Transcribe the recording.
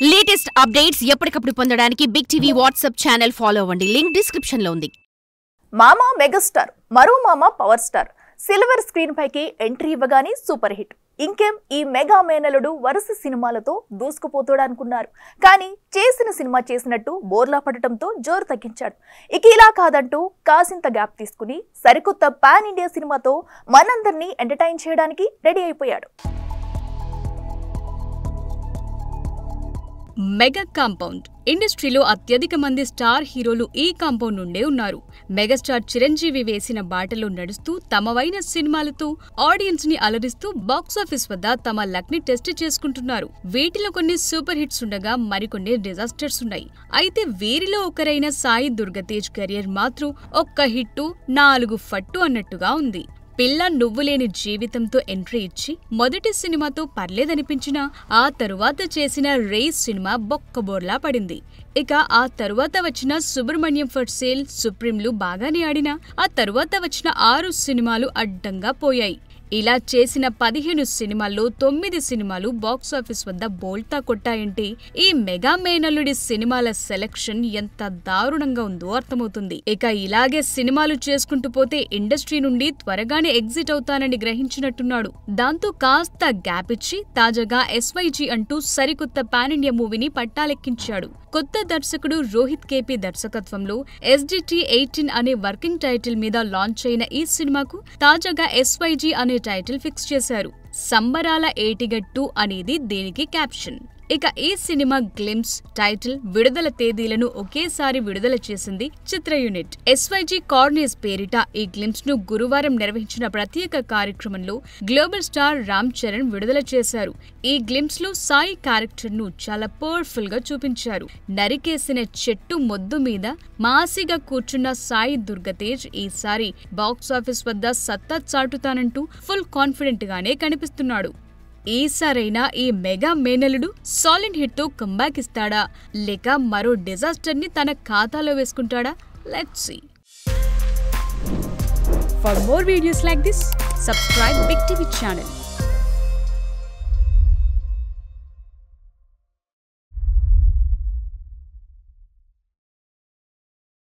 Latest updates ఎప్పటికప్పుడు పొందడానికి big TV WhatsApp channel follow అవ్వండి. లింక్ డిస్క్రిప్షన్ లో ఉంది. మామా మెగాస్టార్ మరో మామా పవర్ స్టార్ సిల్వర్ స్క్రీన్ పైకి ఎంట్రీ ఇవ్వగానే సూపర్ హిట్. ఇంకేం ఈ మెగా మేనలుడు వరుస సినిమాలతో దూసుకుపోతాడు అనుకున్నారు. కానీ చేసిన సినిమా చేసినట్టు బోర్లా పడటంతో జోరు తగ్గించాడు. ఇక ఇలా కాదంటూ కాసింత గ్యాప్ తీసుకుని సరికొత్త పాన్ ఇండియా సినిమాతో మనందరినీ ఎంటర్టైన్ చేయడానికి రెడీ అయిపోయాడు. మెగా కాంపౌండ్ ఇండస్ట్రీలో అత్యధిక మంది స్టార్ హీరోలు ఈ కాంపౌండ్ నుండే ఉన్నారు. మెగాస్టార్ చిరంజీవి వేసిన బాటలో నడుస్తూ తమవైన సినిమాలతో ఆడియన్స్ ని అలరిస్తూ బాక్సాఫీస్ వద్ద తమ లక్ ని టెస్ట్ చేసుకుంటున్నారు. వీటిలో కొన్ని సూపర్ హిట్స్ ఉండగా మరికొన్ని డిజాస్టర్స్ ఉన్నాయి. అయితే వీరిలో ఒకరైన సాయి దుర్గతేజ్ కెరియర్ మాత్రం ఒక్క హిట్టు 4 ఫట్టు అన్నట్టుగా ఉంది. పిల్ల నువ్వులేని జీవితంతో ఎంట్రీ ఇచ్చి మొదటి సినిమాతో పర్లేదనిపించినా ఆ తరువాత చేసిన రేస్ సినిమా బొక్కబోర్లా పడింది. ఇక ఆ తరువాత వచ్చిన సుబ్రహ్మణ్యం ఫర్ సేల్, సుప్రీంలు బాగానే ఆడినా ఆ తరువాత వచ్చిన 6 సినిమాలు అడ్డంగా పోయాయి. ఇలా చేసిన 15 సినిమాల్లో 9 సినిమాలు బాక్సాఫీస్ వద్ద బోల్తా కొట్టాయంటే ఈ మెగా మేనల్లుడి సినిమాల సెలక్షన్ ఎంత దారుణంగా ఉందో అర్థమవుతుంది. ఇక ఇలాగే సినిమాలు చేసుకుంటూ పోతే ఇండస్ట్రీ నుండి త్వరగానే ఎగ్జిట్ అవుతానని గ్రహించినట్టున్నాడు. దాంతో కాస్త గ్యాప్ ఇచ్చి తాజాగా SYG అంటూ సరికొత్త పాన్ ఇండియా మూవీని పట్టాలెక్కించాడు. కొత్త దర్శకుడు రోహిత్ కేపీ దర్శకత్వంలో SDT-18 అనే వర్కింగ్ టైటిల్ మీద లాంచ్ అయిన ఈ సినిమాకు తాజాగా SYG అనే టైటిల్ ఫిక్స్ చేశారు. సంబరాల ఏటిగట్టు అనేది దీనికి క్యాప్షన్. ఇక ఈ సినిమా గ్లిమ్స్, టైటిల్, విడుదల తేదీలను ఒకేసారి విడుదల చేసింది చిత్ర యూనిట్. SYG కార్నేజ్ పేరిట ఈ గ్లిమ్స్ ను గురువారం నిర్వహించిన ప్రత్యేక కార్యక్రమంలో గ్లోబల్ స్టార్ రామ్ చరణ్ విడుదల చేశారు. ఈ గ్లిమ్స్ లో సాయి క్యారెక్టర్ ను చాలా పవర్ఫుల్ గా చూపించారు. నరికేసిన చెట్టు మొద్దు మీద మాసిగా కూర్చున్న సాయి దుర్గతేజ్ ఈసారి బాక్సాఫీస్ వద్ద సత్తా చాటుతానంటూ ఫుల్ కాన్ఫిడెంట్ గానే కనిపిస్తున్నాడు. ఈసారైనా ఈ మెగా మేనలుడు సాలిడ్ హిట్ తో కంబ్యాక్ ఇస్తాడా లేక మరో డిజాస్టర్ ని తన ఖాతాలో వేసుకుంటాడా? Let's see. For more videos like this, subscribe big TV channel.